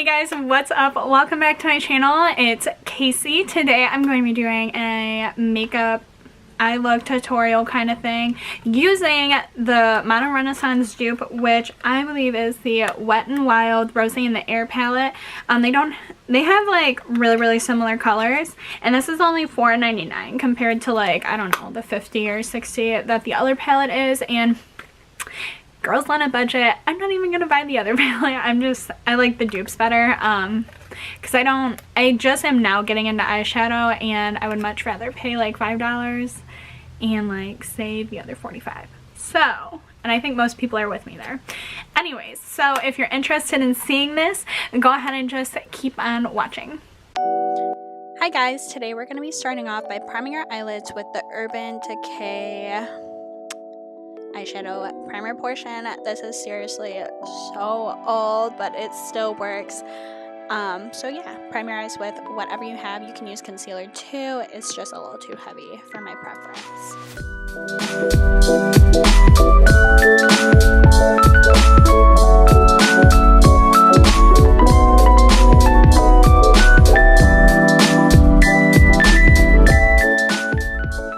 guys, what's up? Welcome back to my channel. It's Kasey. Today I'm going to be doing a makeup eye look tutorial kind of thing using the Modern Renaissance dupe, which I believe is the Wet N Wild Rosé in the Air palette. They have like really similar colors, and this is only $4.99 compared to, like, I don't know, the $50 or $60 that the other palette is. And girls on a budget, I'm not even gonna buy the other palette. I like the dupes better because I just am now getting into eyeshadow, and I would much rather pay like $5 and like save the other $45. So, and I think most people are with me there. Anyways, so if you're interested in seeing this, go ahead and just keep on watching. Hi guys, today we're going to be starting off by priming our eyelids with the Urban Decay eyeshadow primer portion. This is seriously so old, but it still works. So yeah, prime your eyes with whatever you have. You can use concealer too. It's just a little too heavy for my preference.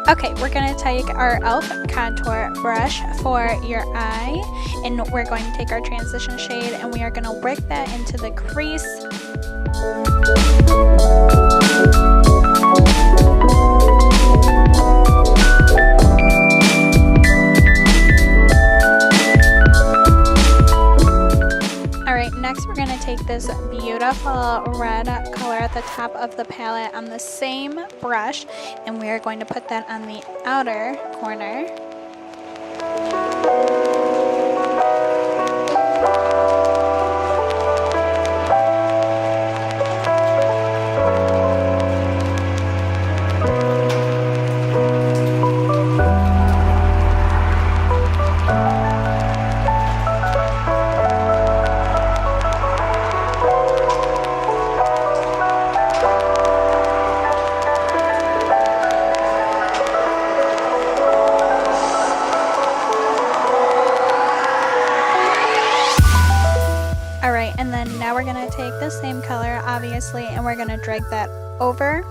Okay, we're going to take our e.l.f. contour brush for your eye, and we're going to take our transition shade and we are going to work that into the crease. Alright, next we're going to take this beautiful red color at the top of the palette on the same brush, and we are going to put that on the outer corner. Alright, and then now we're going to take the same color, obviously, and we're going to drag that over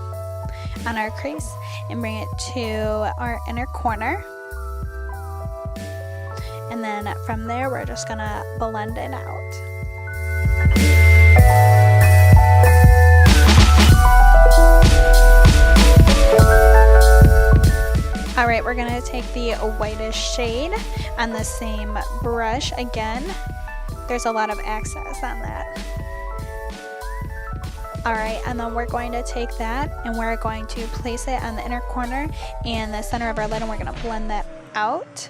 on our crease and bring it to our inner corner. And then from there, we're just going to blend it out. Alright, we're going to take the whitish shade on the same brush again. There's a lot of excess on that. Alright, and then we're going to take that and we're going to place it on the inner corner and the center of our lid, and we're going to blend that out.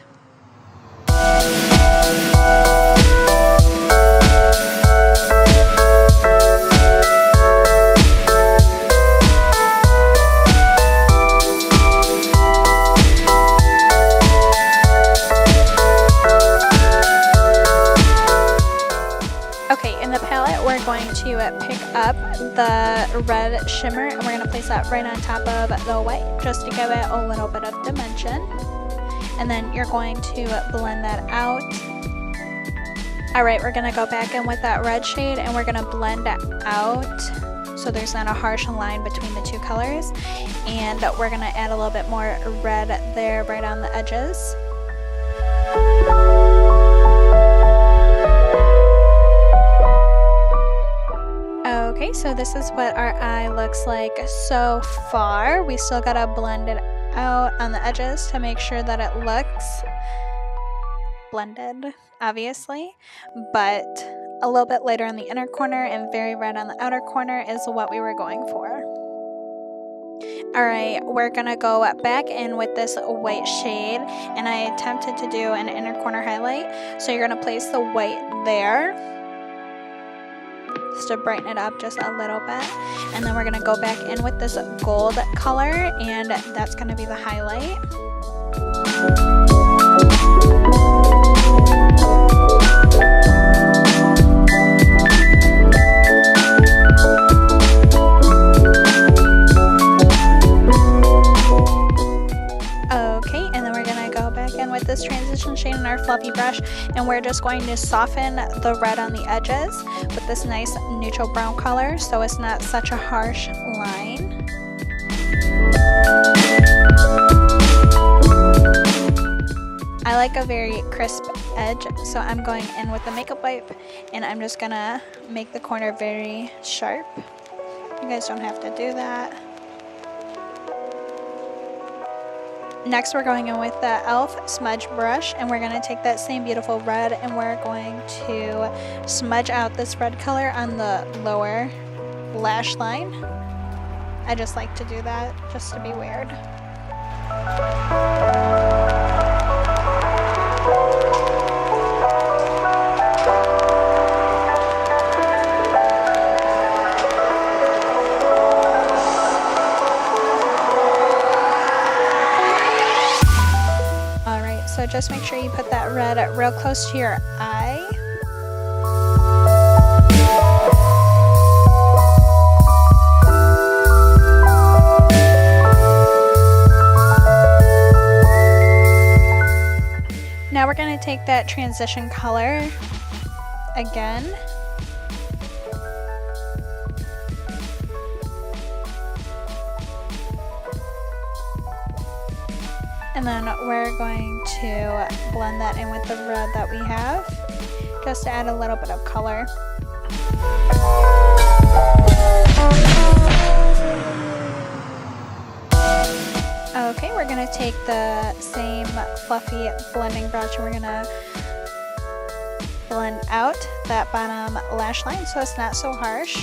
Okay, in the palette, we're going to pick up the red shimmer and we're going to place that right on top of the white just to give it a little bit of dimension. And then you're going to blend that out. Alright, we're going to go back in with that red shade and we're going to blend it out so there's not a harsh line between the two colors. And we're going to add a little bit more red there right on the edges. Okay, so this is what our eye looks like so far. We still gotta blend it out on the edges to make sure that it looks blended, obviously, but a little bit lighter on the inner corner and very red on the outer corner is what we were going for. Alright, we're gonna go back in with this white shade, and I attempted to do an inner corner highlight, so you're gonna place the white there just to brighten it up just a little bit, and then we're going to go back in with this gold color, and that's going to be the highlight. Okay, and then we're going to go back in with this transition shade in our fluffy brush, and we're just going to soften the red on the edges with this nice neutral brown color so it's not such a harsh line. I like a very crisp edge, so I'm going in with the makeup wipe and I'm just gonna make the corner very sharp. You guys don't have to do that. Next we're going in with the e.l.f. smudge brush and we're going to take that same beautiful red and we're going to smudge out this red color on the lower lash line. I just like to do that just to be weird. So just make sure you put that red real close to your eye. Now we're going to take that transition color again. And then we're going to blend that in with the red that we have, just to add a little bit of color. Okay, we're going to take the same fluffy blending brush and we're going to blend out that bottom lash line so it's not so harsh.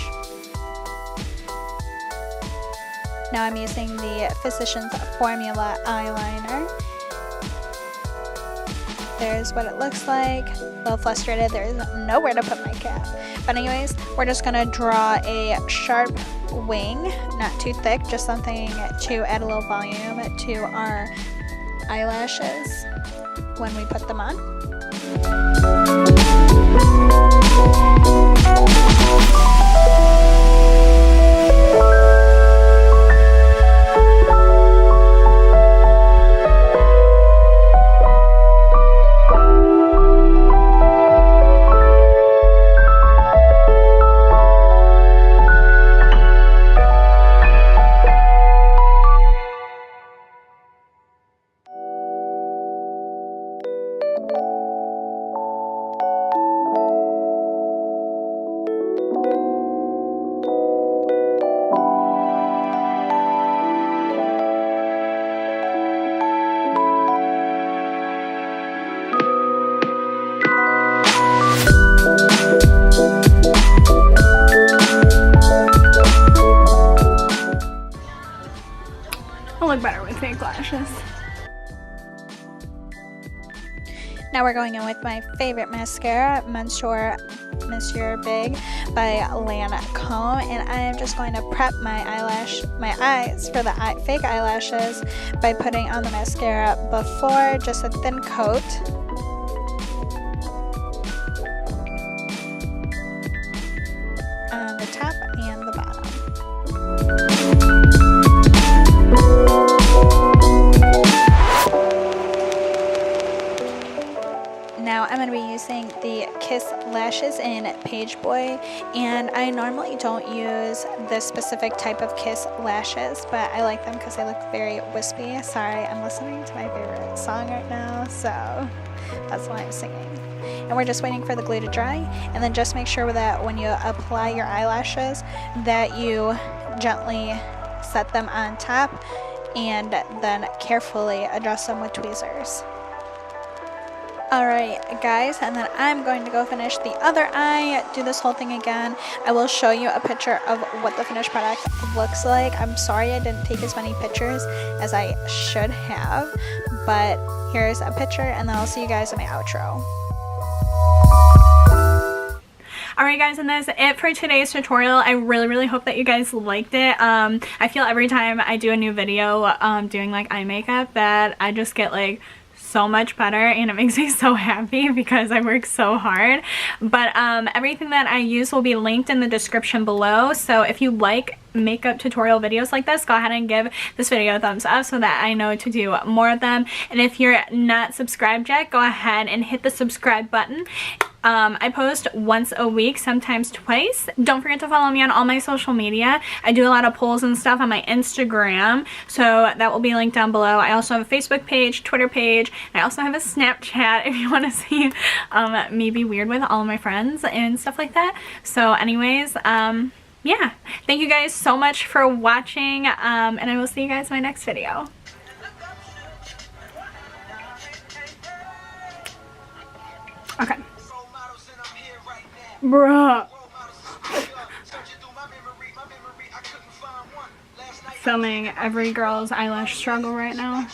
Now I'm using the Physicians Formula eyeliner. There's what it looks like. A little frustrated, there's nowhere to put my cap. But anyways, we're just gonna draw a sharp wing, not too thick, just something to add a little volume to our eyelashes when we put them on. Look better with fake lashes. Now we're going in with my favorite mascara, Monsieur Big by Lancome, and I am just going to prep my eyes for the fake eyelashes by putting on the mascara before, just a thin coat. On the top and the bottom. Now I'm going to be using the Kiss lashes in Page Boy, and I normally don't use this specific type of Kiss lashes, but I like them because they look very wispy. Sorry, I'm listening to my favorite song right now, so that's why I'm singing. And we're just waiting for the glue to dry, and then just make sure that when you apply your eyelashes that you gently set them on top and then carefully adjust them with tweezers. Alright guys, and then I'm going to go finish the other eye, do this whole thing again. I will show you a picture of what the finished product looks like. I'm sorry I didn't take as many pictures as I should have, but here's a picture and then I'll see you guys in my outro. Alright guys, and that's it for today's tutorial. I really hope that you guys liked it. I feel every time I do a new video doing like eye makeup that I just get like so much better, and it makes me so happy because I work so hard. But everything that I use will be linked in the description below, so if you like makeup tutorial videos like this, go ahead and give this video a thumbs up so that I know to do more of them. And if you're not subscribed yet, go ahead and hit the subscribe button. I post once a week, sometimes twice. Don't forget to follow me on all my social media. I do a lot of polls and stuff on my Instagram, so that will be linked down below. I also have a Facebook page, Twitter page. I also have a Snapchat if you want to see me be weird with all of my friends and stuff like that. So anyways, yeah, thank you guys so much for watching, and I will see you guys in my next video. Okay. Bruh. Filming every girl's eyelash struggle right now.